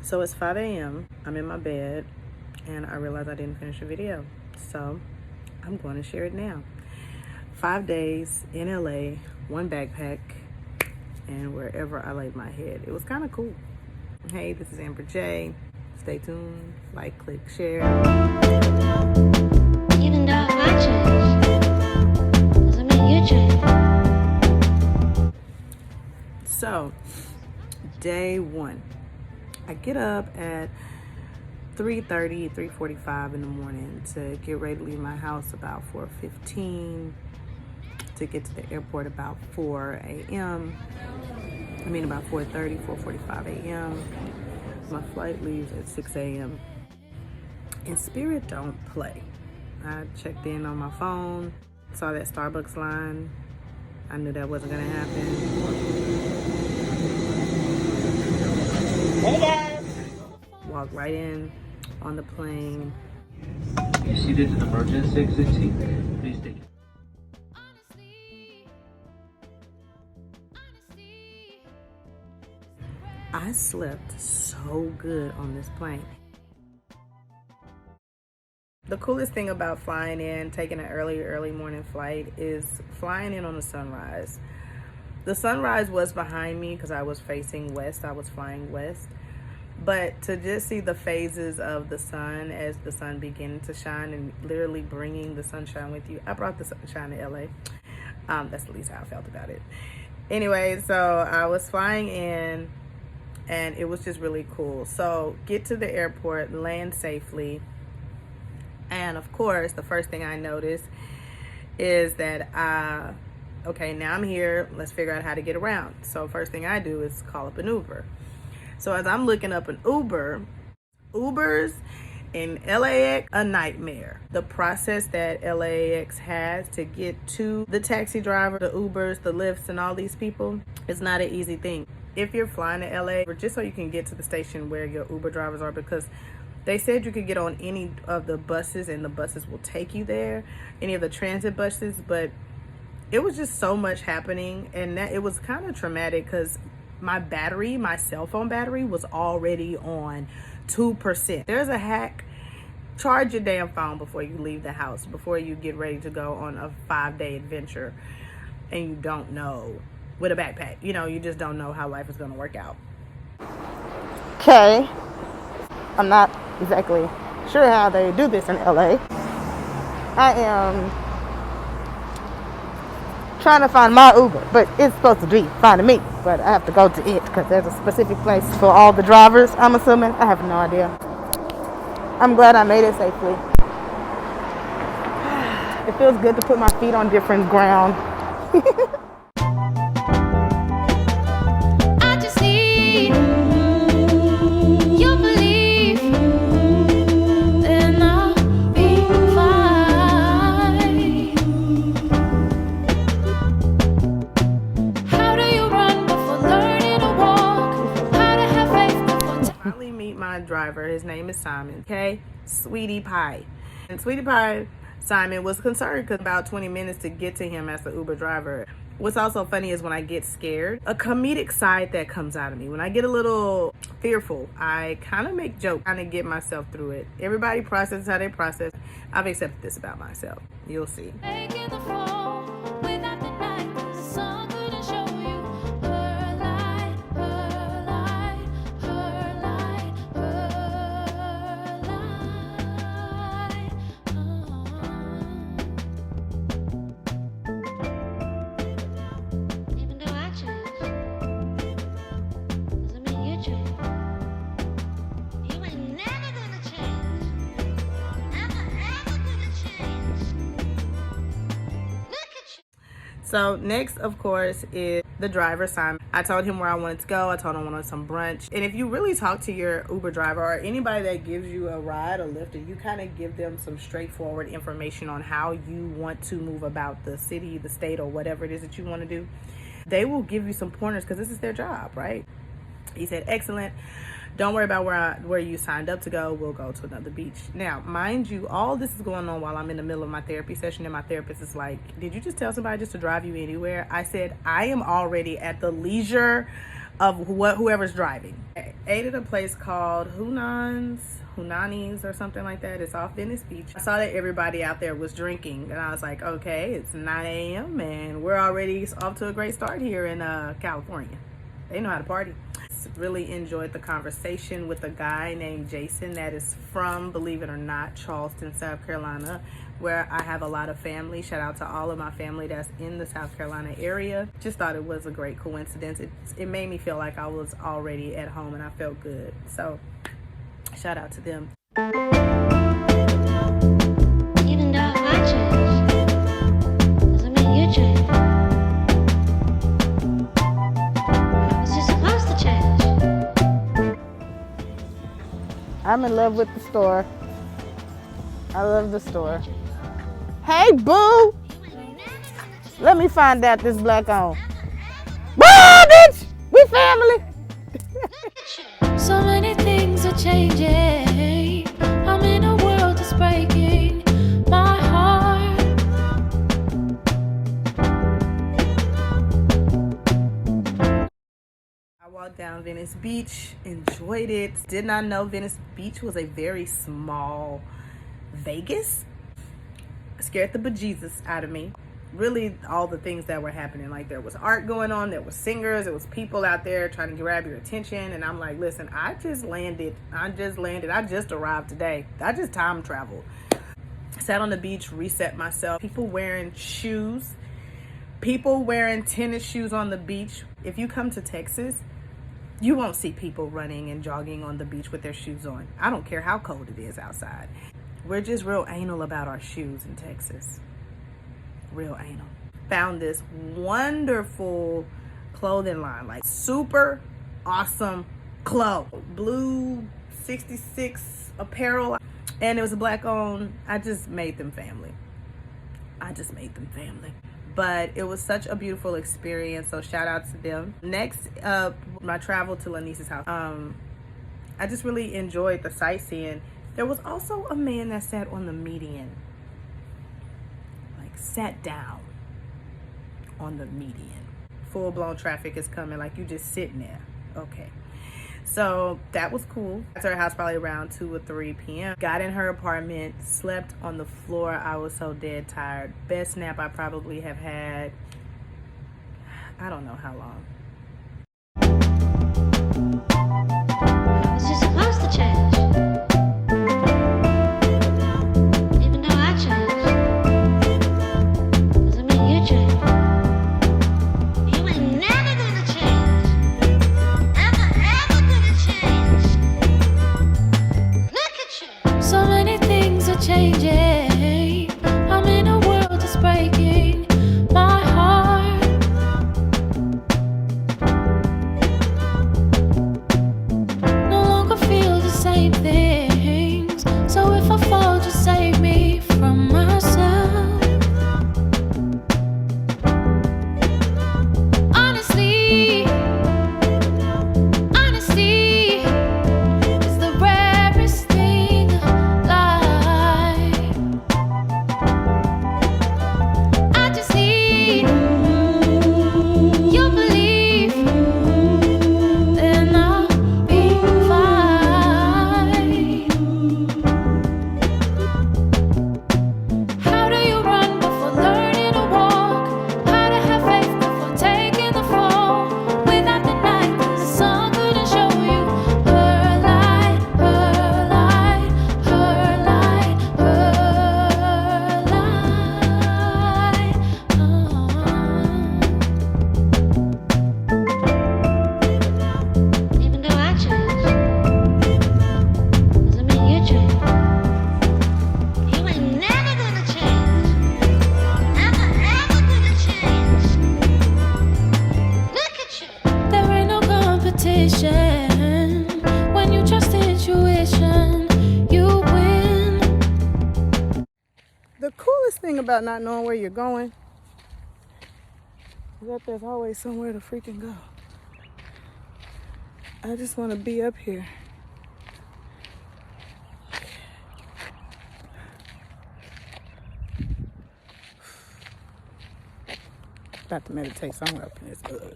So it's 5 a.m. I'm in my bed and I realized I didn't finish a video. So I'm going to share it now. 5 days in LA, one backpack, and wherever I laid my head. It was kind of cool. Hey, this is Amber J. Stay tuned, like, click, share. Even though I change, doesn't mean you change. So, day one. I get up at 3:30, 3:45 in the morning to get ready to leave my house about 4:15, to get to the airport about 4 a.m. About 4:30, 4:45 a.m. My flight leaves at 6 a.m. And Spirit don't play. I checked in on my phone, saw that Starbucks line. I knew that wasn't gonna happen. Hey guys! Walked right in on the plane. You seated in emergency exit seat. Please take it. I slept so good on this plane. The coolest thing about flying in, taking an early morning flight, is flying in on the sunrise. The sunrise was behind me because I was facing west. I was flying west. But to just see the phases of the sun as the sun began to shine and literally bringing the sunshine with you. I brought the sunshine to LA. That's at least how I felt about it. Anyway, so I was flying in and it was just really cool. So get to the airport, land safely. And of course, the first thing I noticed is that, okay, now I'm here. Let's figure out how to get around. So first thing I do is call up an Uber. So as I'm looking up an Ubers in LAX, a nightmare. The process that LAX has to get to the taxi driver, the Ubers, the Lyfts, and all these people, it's not an easy thing. If you're flying to LA, just so you can get to the station where your Uber drivers are, because they said you could get on any of the buses and the buses will take you there, any of the transit buses, but it was just so much happening, and that it was kind of traumatic because my cell phone battery was already on 2%. There's a hack. Charge your damn phone before you leave the house, before you get ready to go on a 5-day adventure and you don't know, with a backpack, you just don't know how life is going to work out. Okay. I'm not exactly sure how they do this in LA. I am trying to find my Uber, but it's supposed to be finding me, but I have to go to it because there's a specific place for all the drivers, I'm assuming. I have no idea. I'm glad I made it safely. It feels good to put my feet on different ground. I just need your belief, then I'll be fine. How do you run before learning to walk? How to have faith before Finally meet my driver. His name is Simon. Okay, Sweetie Pie. And Sweetie Pie, Simon, was concerned because about 20 minutes to get to him as the Uber driver. What's also funny is when I get scared, a comedic side that comes out of me. When I get a little fearful, I kind of make jokes, kind of get myself through it. Everybody processes how they process. I've accepted this about myself. You'll see. making the fall without the night. The sun couldn't show you her light, her light, her light, her light. Even though I change, doesn't mean you change. You ain't never gonna change. Never ever gonna change. Look at you. So next, of course, is the driver, Simon. I told him where I wanted to go. I told him I wanted some brunch. And if you really talk to your Uber driver or anybody that gives you a ride or lift, and you kind of give them some straightforward information on how you want to move about the city, the state, or whatever it is that you want to do, they will give you some pointers because this is their job, right? He said, excellent. Don't worry about where you signed up to go. We'll go to another beach. Now, mind you, all this is going on while I'm in the middle of my therapy session, and my therapist is like, did you just tell somebody just to drive you anywhere? I said, I am already at the leisure of whoever's driving. I ate at a place called Hunani's or something like that. It's off Venice Beach. I saw that everybody out there was drinking, and I was like, okay, it's 9 a.m. and we're already off to a great start here in California. They know how to party. Really enjoyed the conversation with a guy named Jason that is from, believe it or not, Charleston, South Carolina, where I have a lot of family. Shout out to all of my family that's in the South Carolina area. Just thought it was a great coincidence. It made me feel like I was already at home and I felt good. So shout out to them. Even though I change, doesn't mean you change. It's just supposed to change. I'm in love with the store. I love the store. Hey, boo! Let me find out this black on. Boo, bitch! We family! So many things are changing. I'm in a world that's breaking my heart. I walked down Venice Beach, enjoyed it. Did not know Venice Beach was a very small Vegas. Scared the bejesus out of me. Really, all the things that were happening, like there was art going on, there was singers, there was people out there trying to grab your attention, and I'm like, listen, I just arrived today. I just time traveled. Sat on the beach, reset myself. People wearing shoes, people wearing tennis shoes on the beach. If you come to Texas, you won't see people running and jogging on the beach with their shoes on. I don't care how cold it is outside. We're just real anal about our shoes in Texas. Real anal. Found this wonderful clothing line, like super awesome clothes. Blue 66 apparel, and it was a black owned. I just made them family. But it was such a beautiful experience, so shout out to them. Next up, my travel to Lanice's house. I just really enjoyed the sightseeing. There was also a man that sat on the median, like sat down on the median. Full-blown traffic is coming, like you just sitting there. Okay. So that was cool. Got to her house probably around 2 or 3 p.m. Got in her apartment, slept on the floor. I was so dead tired. Best nap I probably have had, I don't know how long. It's just supposed to change. Even though I change, doesn't mean you change. You ain't never gonna change. Ever gonna change. Look at you. So many things are changing. I'm in a world that's breaking my heart. No longer feel the same things. So if I fall, just save me from myself. Honestly, honesty is the rarest thing alive. I just need your belief, then I'll be fine. How do you run before learning to walk? How to have faith before taking the fall? Without the night, the sun couldn't show you her light, her light, her light, her light. Even though I change, doesn't mean you change. You ain't never gonna change. Ever gonna change. Look at you. There ain't no competition. When you trust intuition, you win. The coolest thing about not knowing where you're going is that there's always somewhere to freaking go. I just want to be up here. About to meditate somewhere up in this hood.